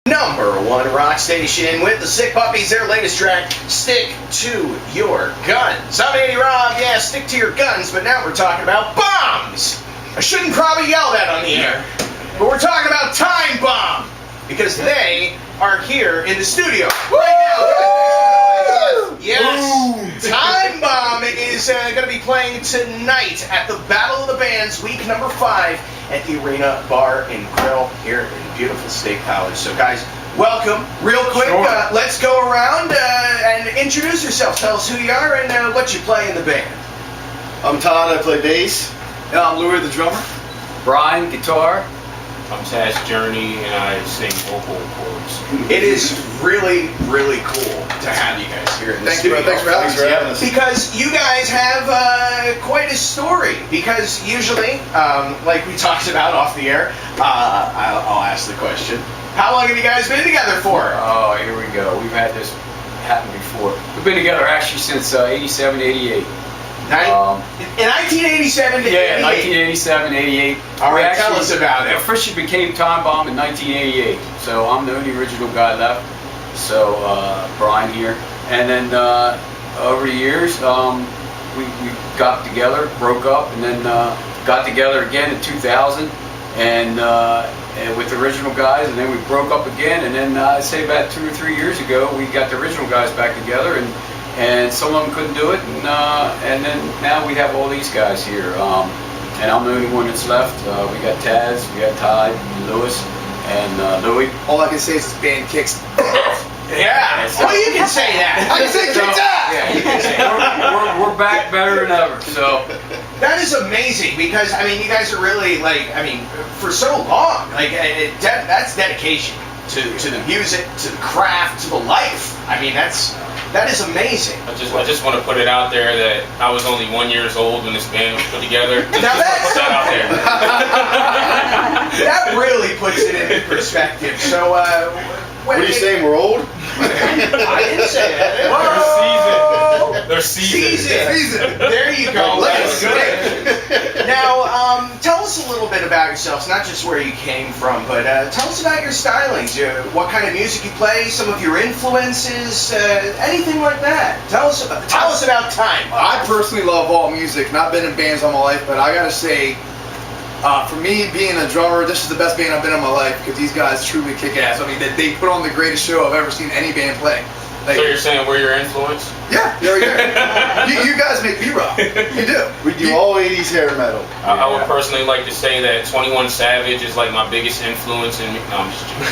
#1 rock station with the Sick Puppies, their latest track, Stick to Your Guns. I'm Andy Robb, yeah, stick to your guns, but now we're talking about bombs. I shouldn't probably yell that on the air, but we're talking about Time Bomb, because they are here in the studio right now. Yes, Time Bomb is going to be playing tonight at the Battle of the Bands, week number 5, at the Arena Bar and Grill here in beautiful State College. So guys, welcome. Real quick, let's go around and introduce yourself. Tell us who you are and what you play in the band. I'm Todd, I play bass. I'm Louis, the drummer. Brian, guitar. I'm Taz Journey, and I sing vocal chords. It is really, really cool to have you guys here in the studio. Thanks for having us. Because you guys have quite a story. Because usually, like we talked about off the air, I'll ask the question. How long have you guys been together for? Oh, here we go. We've had this happen before. We've been together actually since 87, 88. In 1987 to 88? Yeah, 1987, 88. All right, tell us about it. Officially became Time Bomb in 1988. So I'm the only original guy left. So Brian here. And then over the years, we got together, broke up, and then got together again in 2000. And with the original guys, and then we broke up again. And then I'd say about 2 or 3 years ago, we got the original guys back together. And some of them couldn't do it, and then now we have all these guys here, and I'm the only one that's left. We got Taz, we got Todd, Louis, and Louis. All I can say is this band kicks. Yeah, well, you can say that. I can say kick ass. Yeah, you can say that. We're back better than ever. So that is amazing because I mean, you guys are really for so long, that's dedication to the music, to the craft, to the life. I mean, that is amazing. I just want to put it out there that I was only 1 year old when this band was put together. Just Now put that out there. That really puts it into perspective. So, what are you saying, we're old? I didn't say that. They're seasoned. There you go. That's good. Now, tell us a little bit about yourselves, not just where you came from, but tell us about your stylings, what kind of music you play, some of your influences, anything like that. Tell us about Time. I personally love all music, and I've been in bands all my life, but I gotta say, for me, being a drummer, this is the best band I've been in my life because these guys truly kick ass. I mean, they put on the greatest show I've ever seen any band play. So you're saying we're your influence? Yeah, you guys make me rock. You do. We do all 80s hair metal. I would personally like to say that 21 Savage is like my biggest influence in me. No, I'm just joking.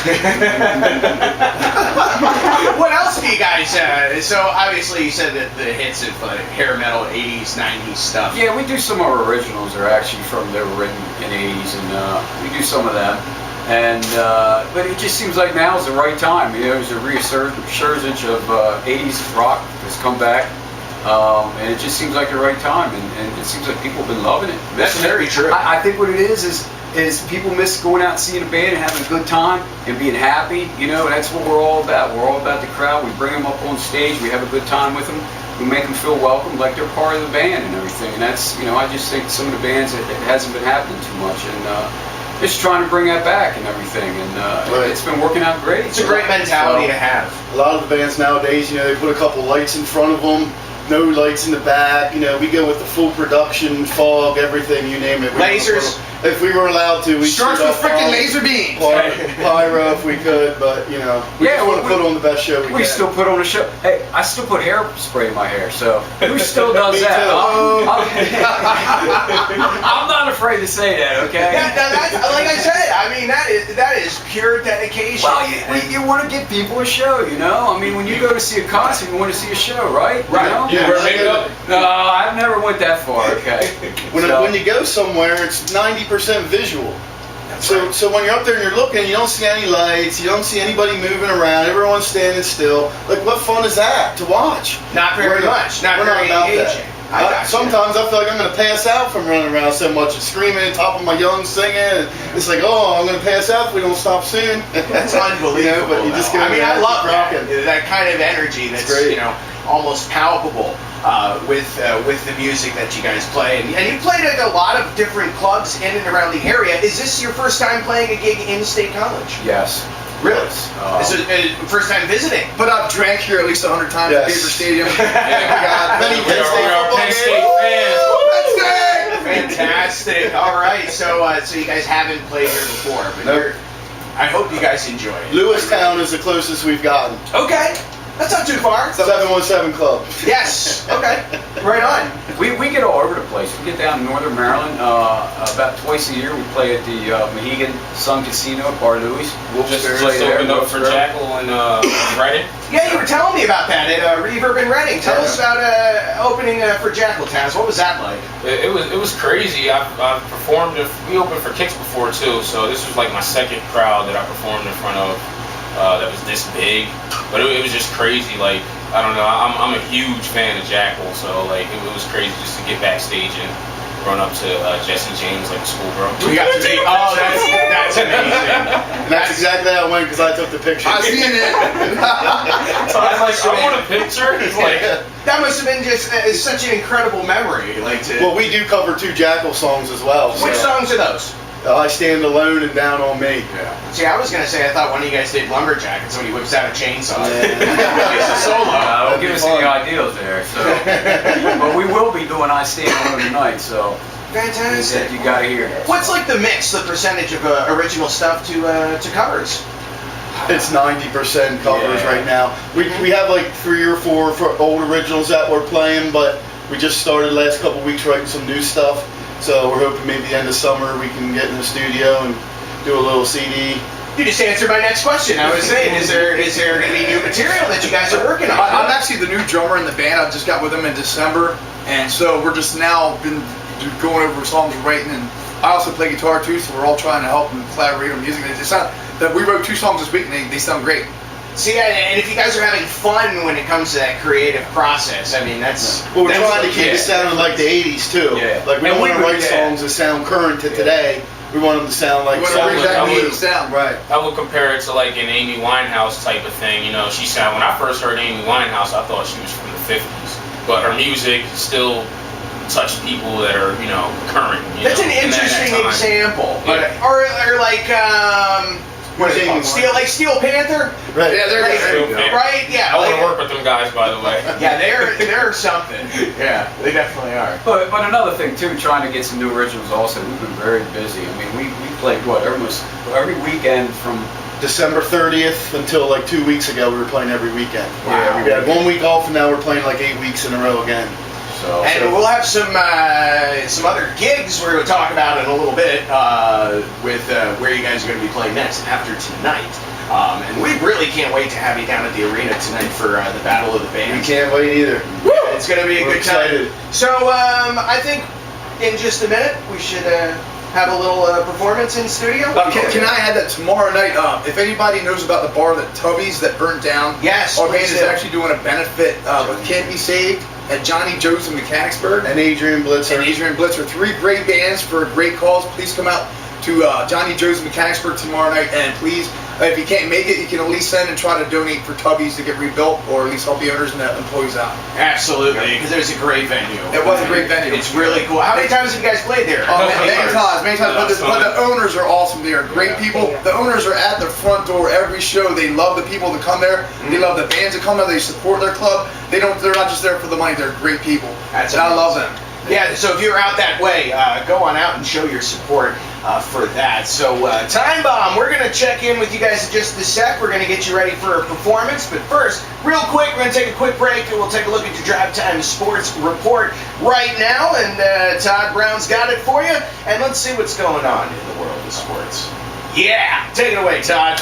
What else do you guys, so obviously you said that the hits of hair metal, 80s, 90s stuff. yeah, we do some of our originals are actually they were written in the 80s, and we do some of them. And but it just seems like now is the right time. You know, there's a resurgence of 80s rock that's come back, and it just seems like the right time. And it seems like people have been loving it. That's very true. I think what it is people miss going out and seeing a band and having a good time and being happy. You know, that's what we're all about. We're all about the crowd. We bring them up on stage. We have a good time with them. We make them feel welcome, like they're part of the band and everything. And that's, I just think some of the bands it hasn't been happening too much. And just trying to bring that back and everything, and it's been working out great. It's a great mentality to have. A lot of the bands nowadays, they put a couple lights in front of them, no lights in the back. We go with the full production, fog, everything, you name it. Lasers. If we were allowed to, we'd Starts with freaking laser beams. Pyro if we could, but we just want to put on the best show we can. We still put on a show. Hey, I still put hairspray in my hair, so who still does Me that? too. I'm not afraid to say that, okay? That's, like I said, I mean, that is pure dedication. Well, you want to give people a show, I mean, when you go to see a concert, you want to see a show, right? Right. You wear makeup? No, I've never went that far, okay? When you go somewhere, it's 90% visual. So when you're up there and you're looking, you don't see any lights, you don't see anybody moving around, everyone's standing still. Like, what fun is that to watch? Not very much. Not very engaging. Sometimes I feel like I'm going to pass out from running around so much and screaming on top of my lungs, singing. And it's like, I'm going to pass out if we don't stop soon. That's unbelievable. But you just go. I love rocking. that kind of energy. That's great. Almost palpable with the music that you guys play. And you played at a lot of different clubs in and around the area. Is this your first time playing a gig in State College? Yes. Really? Oh. This is first time visiting. But I've drank here at least 100 times at Yes. Beaver Stadium. God, many We Penn State are football Penn games. State fans. Fantastic. All right. So you guys haven't played here before, but Nope. I hope you guys enjoy it. Lewistown is the closest we've gotten. Okay. That's not too far. 717 Club. Yes. Okay. Right on. We get all over the place. We get down to Northern Maryland about twice a year. We play at the Mohegan Sun Casino at Bar Louie. We'll Just play there. opened up for Wilkesboro. Jackal and Redding. Yeah, you were telling me about that at Reverb in Reading. Tell us about opening for Jackal Towns. What was that like? It was crazy. I performed. We opened for Kicks before too, so this was like my second crowd that I performed in front of that was this big. But it was just crazy. Like I don't know. I'm a huge fan of Jackal, so like it was crazy just to get backstage and run up to Jesse James like a schoolgirl. We got to be. Oh, that's amazing. And that's exactly how it went because I took the picture. I've seen it. I was like, I want a picture. It's like. That must have been just such an incredible memory. Like to. Well, we do cover 2 Jackal songs as well. Which so. songs are those? I Stand Alone and Down on Me. See, I was gonna say I thought one of you guys did Lumberjack and somebody whips out a chainsaw. Yeah. It's a solo. Don't give us That'd any be ideas there. So, but we will be doing I Stand Alone tonight. So Fantastic. you got to hear. What's like the mix, the percentage of original stuff to covers? It's 90% covers Yeah. right now. We have like 3 or 4 old originals that we're playing, but we just started last couple weeks writing some new stuff. So we're hoping maybe the end of summer we can get in the studio and do a little CD. You just answered my next question. I was saying, is there going to be new material that you guys are working on? I'm actually the new drummer in the band. I just got with them in December, and so we're just now been going over songs we're writing. And I also play guitar too, so we're all trying to help and collaborate on music. It sound that we wrote 2 songs this week, and they sound great. See, and if you guys are having fun when it comes to that creative process, I mean, that's. Well, we're that's trying to keep yeah. it sounding like the 80s too. Yeah. Like we And don't want to we would- write yeah. songs that sound current to today. We want them to sound like We want to bring something back I the would- 80s sound. Right. I would compare it to like an Amy Winehouse type of thing. You know, she sound. When I first heard Amy Winehouse, I thought she was from the '50s, but her music still touched people that are current. That's an in that interesting time. example. Yeah. But or like what is it called? Amy Steel Panther. Right. Yeah, they're Like, great. Steel Panther. right? Yeah. I want like- to work with them guys, by the way. Yeah, they're something. Yeah, they definitely are. But another thing too, trying to get some new originals. Also, we've been very busy. I mean, we played almost every weekend from. December 30th until like 2 weeks ago, we were playing every weekend. Wow. We had 1 week off, and now we're playing like 8 weeks in a row again. So. And we'll have some other gigs we're going to talk about in a little bit with where you guys are going to be playing next after tonight. And we really can't wait to have you down at the arena tonight for the Battle of the We Bands. can't wait either. It's going to be a We're good time. excited. So I think in just a minute we should have a little performance in studio. Can I add that tomorrow night? If anybody knows about the bar that Tubby's that burnt down, Yes, our band please is do. actually doing a benefit with Can't Be Saved at Johnny Joe's in Mechanicsburg. And Adrian Blitzer. And Adrian Blitzer, 3 great bands for a great cause. Please come out to Johnny Joe's in Mechanicsburg tomorrow night, and please, if you can't make it, you can at least send and try to donate for Tubby's to get rebuilt, or at least help the owners and the employees out. Absolutely, because it was a great venue. It was a great venue. It's really cool. How many times have you guys played there? Oh, many times. But the owners are awesome. They are great people. The owners are at the front door every show. They love the people that come there. They love the bands that come there. They support their club. They're not just there for the money. They're great people. That's and I amazing. love them. Yeah, so if you're out that way, go on out and show your support for that. So, Time Bomb, we're going to check in with you guys in just a sec. We're going to get you ready for a performance. But first, real quick, we're going to take a quick break and we'll take a look at your Drive Time Sports Report right now. And Todd Brown's got it for you. And let's see what's going on in the world of sports. Yeah, take it away, Todd.